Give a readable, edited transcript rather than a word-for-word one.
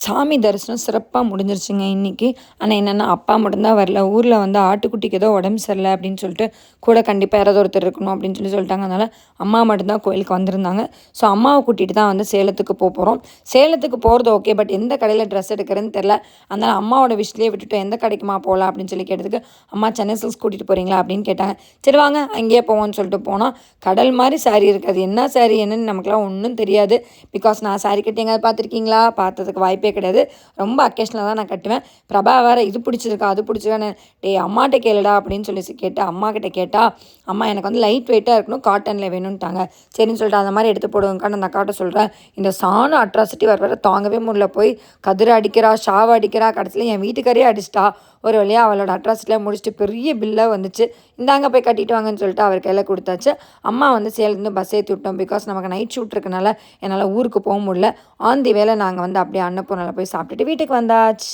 சாமி தரிசனம் சிறப்பா முடிஞ்சிருச்சுங்க இன்னைக்கு. ஆனா என்னன்னா, அப்பா மட்டும் தான் வரல. ஊர்ல வந்து ஆட்டுக்குட்டிக்கு ஏதோ உடம்பு சரியில்ல அப்படின்னு சொல்லிட்டு, கூட கண்டிப்பா யாராவது ஒருத்தர் இருக்கணும் அப்படின்னு சொல்லிட்டாங்க. அதனால அம்மா மட்டும் தான் கோயிலுக்கு வந்திருந்தாங்க. ஸோ அம்மாவ கூட்டிட்டு தான் வந்து சேலத்துக்கு போறோம். சேலத்துக்கு போறது ஓகே. பட் எந்த கடையில ட்ரெஸ் எடுக்கிறதுன்னு தெரியல. அதனால அம்மாவோட விஷயத்திலேயே விட்டுட்டு எந்த கடைக்குமா போலாம் அப்படின்னு சொல்லி கேட்டதுக்கு, அம்மா சென்னை சில்க்ஸ் கூட்டிட்டு போறீங்களா அப்படின்னு கேட்டாங்க. சரி வாங்க அங்கேயே போவோம்ன்னு சொல்லிட்டு போனா, கடல் மாரி சாரி இருக்கு. அது என்ன சாரி என்னன்னு நமக்கெல்லாம் ஒண்ணும் தெரியாது. பிகாஸ் நான் சாரி கட்டி எங்கேயாவது பார்த்துருக்கீங்களா? பார்த்ததுக்கு வாய்ப்பே கிடையாது. ரொம்ப அக்கேஷனலா தான் நான் கட்டுவேன். பிரபா வேற இது பிடிச்சிருக்கா, அது பிடிச்சிருக்கான்னு, "டேய் அம்மாட்ட கேளுடா" அப்படின்னு சொல்லி கேட்டா, அம்மாகிட்ட கேட்டா, அம்மா எனக்கு வந்து லைட் வெயிட்டா இருக்கணும், காட்டன்ல வேணும்ன்ட்டாங்க. சரின்னு சொல்லிட்டு அந்த மாரி எடுத்து போடுங்கக்கான்னு அந்த அக்காட்ட சொல்றேன். இந்த சாண அட்ராசிட்டி வர வர தாங்கவே முடியல. போய் கதிர அடிக்கிறா, ஷாவ அடிக்கிறா, கடைசியில என் வீட்டுக்காரையே அடிச்சிட்டா. ஒரு வழியா அவளோட அட்ராசிட்டிலாம் முடிச்சுட்டு பெரிய பில்லா வந்துச்சு. இந்தாங்க போய் கட்டிட்டு வாங்கன்னு சொல்லிட்டு அவர் கையில குடுத்தாச்சு. அம்மா வந்து சேலத்துலேருந்து பஸ் ஏத்தி விட்டோம். பிகாஸ் நமக்கு நைட் ஷூட் இருக்கனால என்னால ஊருக்கு போ முடியல. ஆன் தி வேல நாங்க வந்து அப்படியே அன்னபூர்ணால போய் சாப்பிட்டுட்டு வீட்டுக்கு வந்தாச்சு.